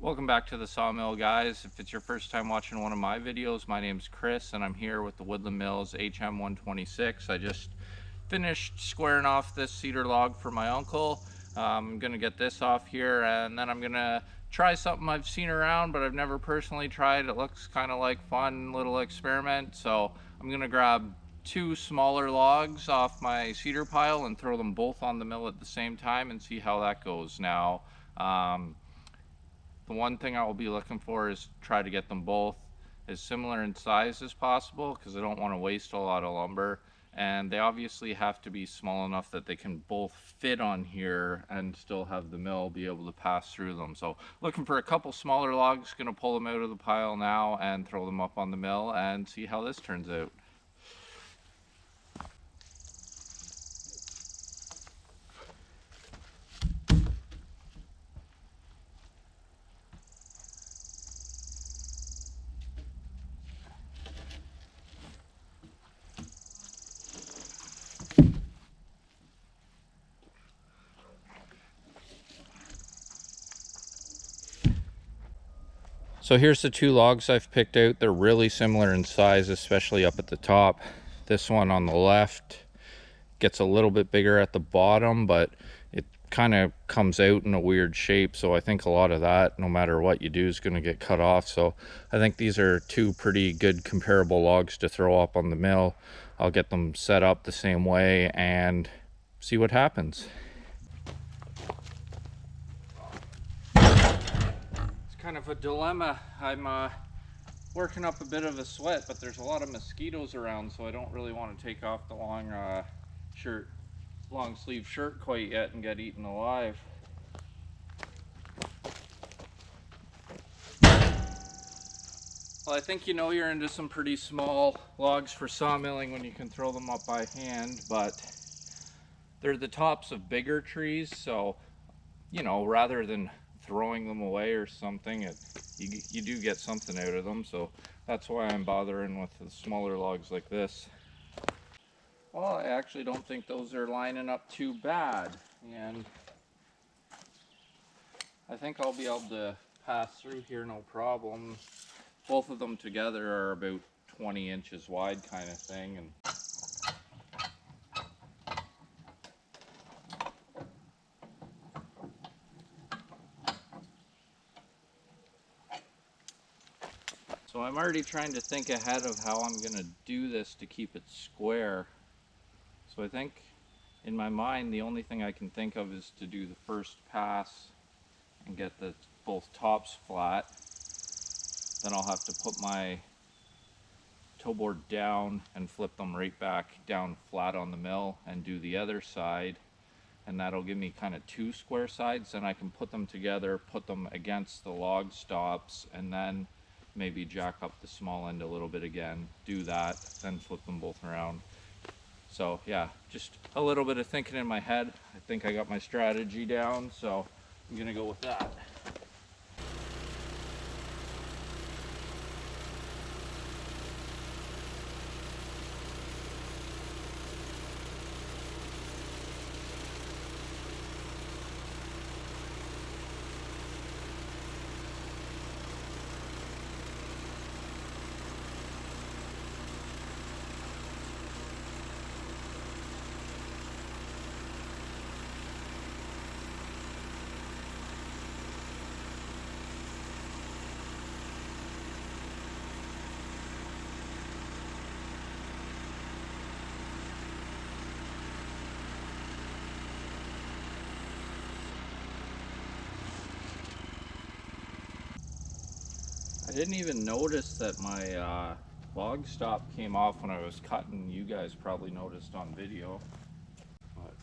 Welcome back to the Sawmill, guys. If it's your first time watching one of my videos, my name's Chris and I'm here with the Woodland Mills HM126. I just finished squaring off this cedar log for my uncle. I'm gonna get this off here and then I'm gonna try something I've seen around but I've never personally tried. It looks kind of like fun little experiment, so I'm gonna grab two smaller logs off my cedar pile and throw them both on the mill at the same time and see how that goes. Now, the one thing I will be looking for is try to get them both as similar in size as possible because I don't want to waste a lot of lumber, and they obviously have to be small enough that they can both fit on here and still have the mill be able to pass through them. So looking for a couple smaller logs, gonna pull them out of the pile now and throw them up on the mill and see how this turns out. So here's the two logs I've picked out. They're really similar in size, especially up at the top. This one on the left gets a little bit bigger at the bottom, but it kind of comes out in a weird shape. So I think a lot of that, no matter what you do, is going to get cut off. So I think these are two pretty good comparable logs to throw up on the mill. I'll get them set up the same way and see what happens. Kind of a dilemma. I'm working up a bit of a sweat, but there's a lot of mosquitoes around, so I don't really want to take off the long sleeve shirt quite yet and get eaten alive. Well, I think you know you're into some pretty small logs for sawmilling when you can throw them up by hand, but they're the tops of bigger trees, so you know, rather than throwing them away or something, you do get something out of them. So that's why I'm bothering with the smaller logs like this. Well, I actually don't think those are lining up too bad, and I think I'll be able to pass through here no problem. Both of them together are about 20 inches wide kind of thing, and so I'm already trying to think ahead of how I'm going to do this to keep it square. So I think in my mind the only thing I can think of is to do the first pass and get the both tops flat. Then I'll have to put my toe board down and flip them right back down flat on the mill and do the other side. And that'll give me kind of two square sides, and I can put them together, put them against the log stops, and then maybe jack up the small end a little bit again, do that, then flip them both around. So yeah, just a little bit of thinking in my head. I think I got my strategy down, so I'm gonna go with that. I didn't even notice that my log stop came off when I was cutting. You guys probably noticed on video. But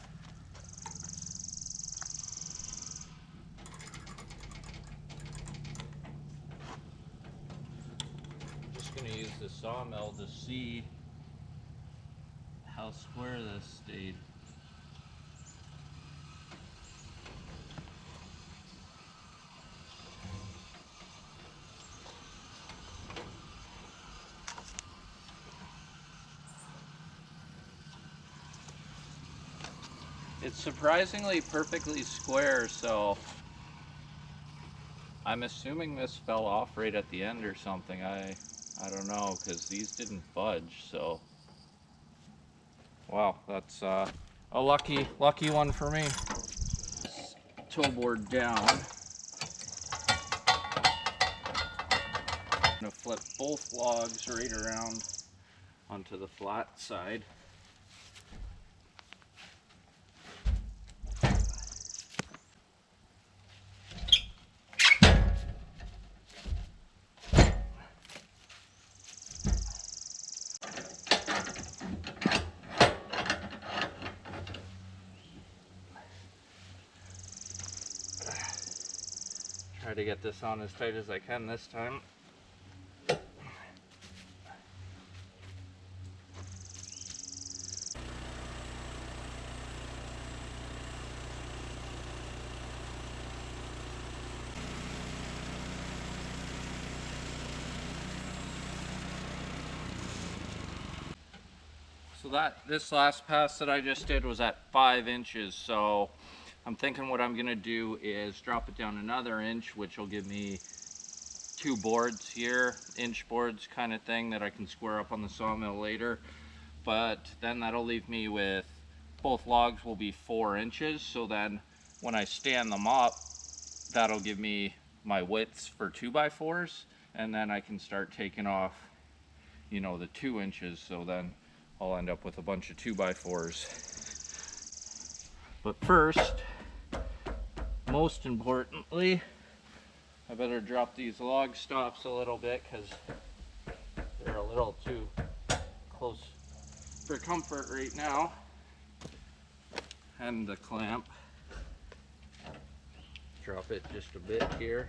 I'm just going to use the sawmill to see how square this stayed. It's surprisingly perfectly square, so I'm assuming this fell off right at the end or something. I don't know, because these didn't budge, so. Wow, that's a lucky one for me. Toe board down. I'm gonna flip both logs right around onto the flat side. Try to get this on as tight as I can this time. So this last pass that I just did was at 5 inches, so I'm thinking what I'm gonna do is drop it down another inch, which will give me 2 boards here, inch boards kind of thing that I can square up on the sawmill later. But then that'll leave me with, both logs will be 4 inches, so then when I stand them up, that'll give me my widths for 2x4s, and then I can start taking off, you know, the 2 inches, so then I'll end up with a bunch of 2x4s. But first, most importantly, I better drop these log stops a little bit because they're a little too close for comfort right now. And the clamp. Drop it just a bit here.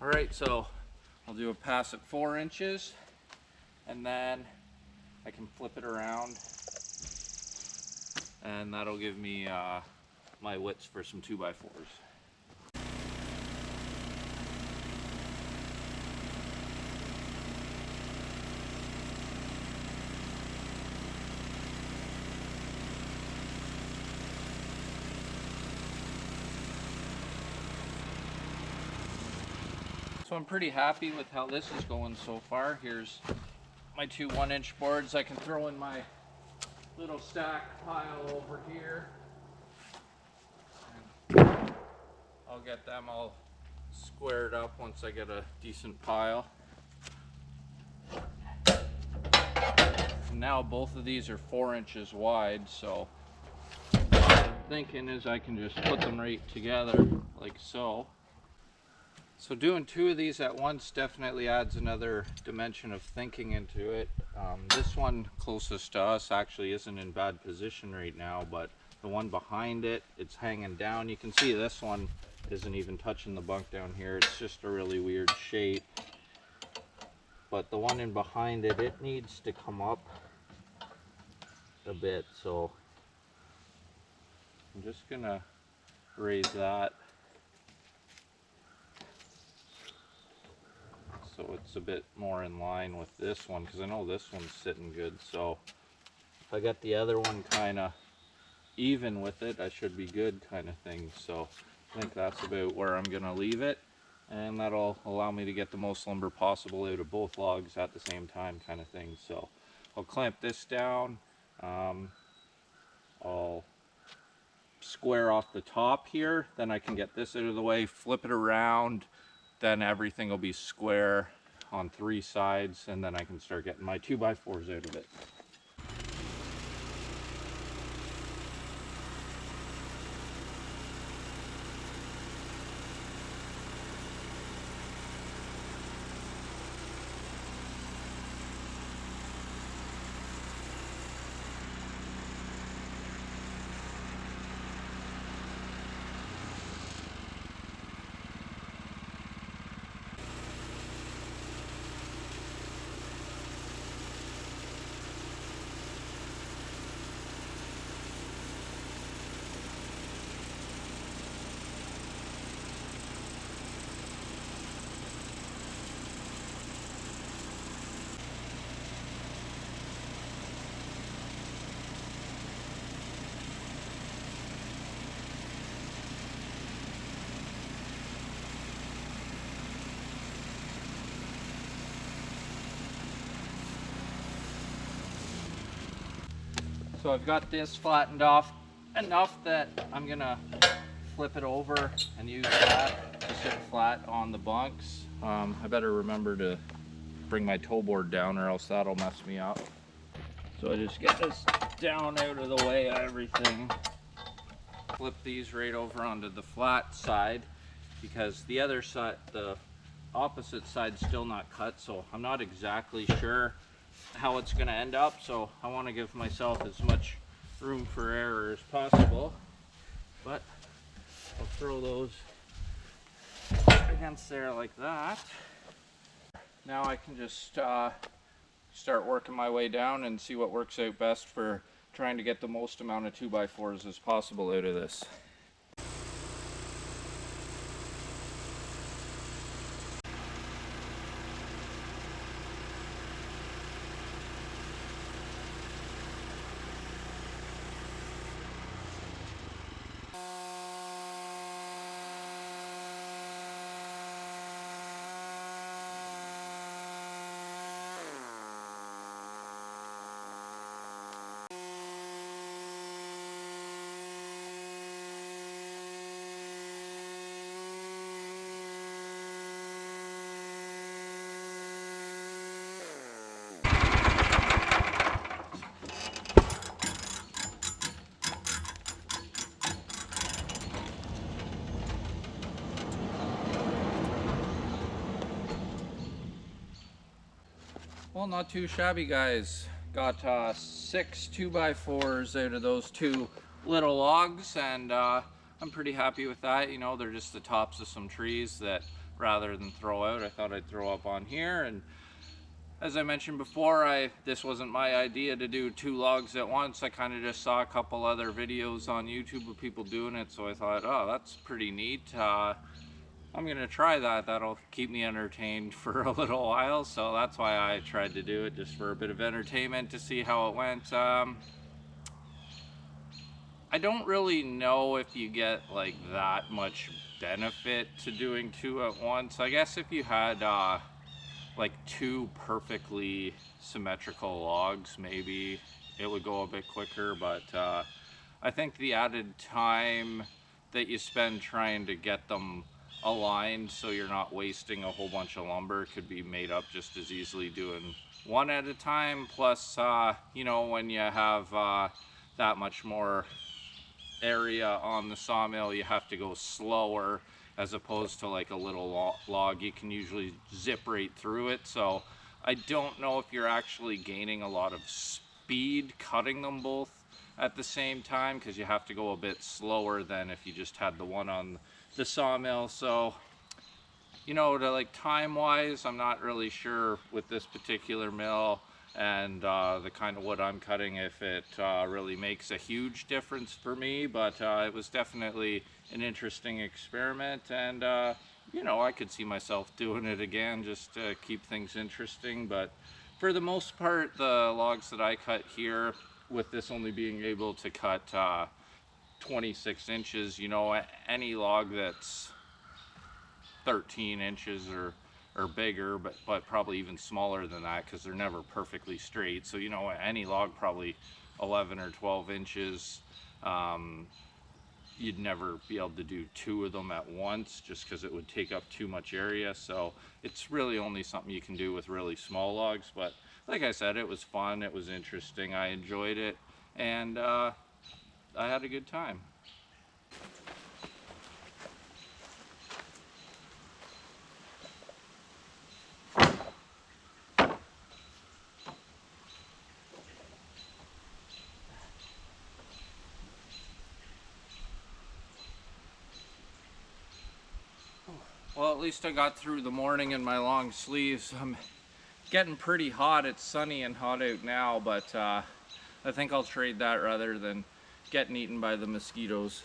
Alright, so I'll do a pass at 4 inches, and then I can flip it around, and that'll give me my widths for some 2x4s. So I'm pretty happy with how this is going so far. Here's my 2 1-inch boards. I can throw in my little stack pile over here. And I'll get them all squared up once I get a decent pile. And now both of these are 4 inches wide, so what I'm thinking is I can just put them right together like so. So doing 2 of these at once definitely adds another dimension of thinking into it. This one closest to us actually isn't in bad position right now, but the one behind it, it's hanging down. You can see this one isn't even touching the bunk down here. It's just a really weird shape. But the one in behind it, it needs to come up a bit. So I'm just gonna raise that, so it's a bit more in line with this one, because I know this one's sitting good. So if I get the other one kind of even with it, I should be good kind of thing. So I think that's about where I'm gonna leave it, and that'll allow me to get the most lumber possible out of both logs at the same time kind of thing. So I'll clamp this down. I'll square off the top here, then I can get this out of the way, flip it around, then everything will be square on 3 sides, and then I can start getting my 2x4s out of it. So I've got this flattened off enough that I'm gonna flip it over and use that to sit flat on the bunks. I better remember to bring my toe board down or else that'll mess me up. So I just get this down out of the way of everything. Flip these right over onto the flat side because the other side, the opposite side's still not cut, so I'm not exactly sure how it's gonna end up, so I want to give myself as much room for error as possible. But I'll throw those against there like that. Now I can just start working my way down and see what works out best for trying to get the most amount of 2x4s as possible out of this. Well, not too shabby, guys. Got 6 2x4s out of those 2 little logs, and I'm pretty happy with that. You know, they're just the tops of some trees that rather than throw out, I thought I'd throw up on here. And as I mentioned before, this wasn't my idea to do 2 logs at once. I kind of just saw a couple other videos on YouTube of people doing it, so I thought, oh, that's pretty neat. I'm gonna try that. That'll keep me entertained for a little while, so that's why I tried to do it, just for a bit of entertainment to see how it went. I don't really know if you get like that much benefit to doing 2 at once. I guess if you had like 2 perfectly symmetrical logs, maybe it would go a bit quicker, but I think the added time that you spend trying to get them aligned so you're not wasting a whole bunch of lumber could be made up just as easily doing 1 at a time. Plus, you know, when you have that much more area on the sawmill, you have to go slower as opposed to like a little log. You can usually zip right through it, so I don't know if you're actually gaining a lot of speed cutting them both at the same time, because you have to go a bit slower than if you just had the one on the sawmill. So, you know, to like time wise, I'm not really sure with this particular mill and the kind of wood I'm cutting if it really makes a huge difference for me, but it was definitely an interesting experiment, and you know, I could see myself doing it again just to keep things interesting. But for the most part, the logs that I cut here, with this only being able to cut 26 inches, you know, any log that's 13 inches or bigger, but probably even smaller than that, because they're never perfectly straight. So, you know, any log probably 11 or 12 inches, you'd never be able to do 2 of them at once just because it would take up too much area. So it's really only something you can do with really small logs. But like I said, it was fun, it was interesting, I enjoyed it, and I had a good time. Well, at least I got through the morning in my long sleeves. I'm getting pretty hot. It's sunny and hot out now, but I think I'll trade that rather than getting eaten by the mosquitoes.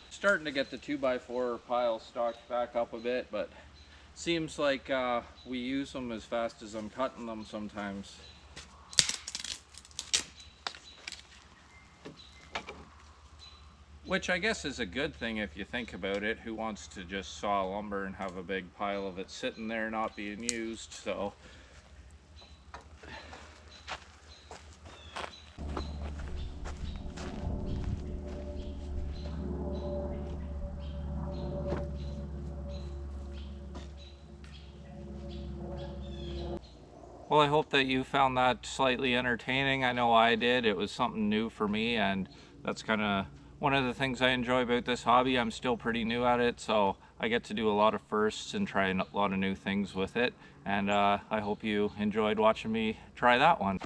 Starting to get the 2x4 pile stocked back up a bit, but seems like we use them as fast as I'm cutting them sometimes. Which I guess is a good thing if you think about it. Who wants to just saw lumber and have a big pile of it sitting there not being used? So well, I hope that you found that slightly entertaining. I know I did. It was something new for me, and that's kind of one of the things I enjoy about this hobby. I'm still pretty new at it, so I get to do a lot of firsts and try a lot of new things with it. And I hope you enjoyed watching me try that one.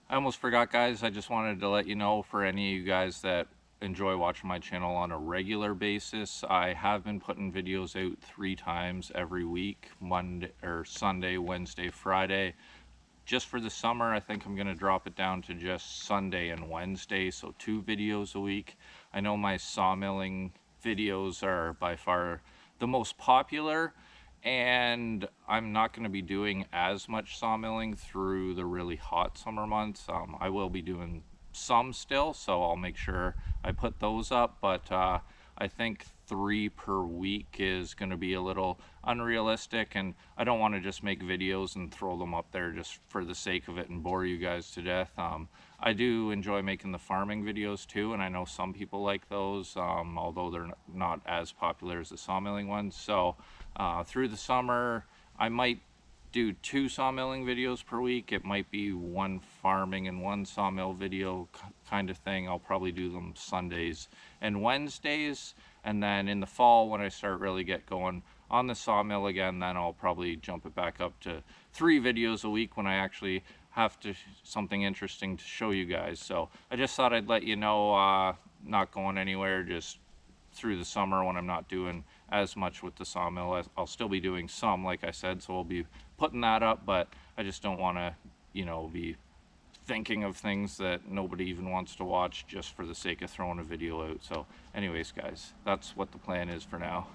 I almost forgot, guys. I just wanted to let you know, for any of you guys that enjoy watching my channel on a regular basis, I have been putting videos out 3 times every week: Monday or Sunday, Wednesday, Friday. Just for the summer, I think I'm going to drop it down to just Sunday and Wednesday, so 2 videos a week. I know my sawmilling videos are by far the most popular, and I'm not going to be doing as much sawmilling through the really hot summer months. I will be doing some still, so I'll make sure I put those up, but I think 3 per week is going to be a little unrealistic, and I don't want to just make videos and throw them up there just for the sake of it and bore you guys to death. I do enjoy making the farming videos too, and I know some people like those, although they're not as popular as the sawmilling ones. So through the summer, I might do 2 sawmilling videos per week. It might be 1 farming and 1 sawmill video kind of thing. I'll probably do them Sundays and Wednesdays, and then in the fall, when I start really get going on the sawmill again, then I'll probably jump it back up to 3 videos a week when I actually have to something interesting to show you guys. So I just thought I'd let you know, not going anywhere, just through the summer when I'm not doing as much with the sawmill. I'll still be doing some, like I said, so I'll be putting that up, but I just don't want to, you know, be thinking of things that nobody even wants to watch just for the sake of throwing a video out. So anyways, guys, that's what the plan is for now.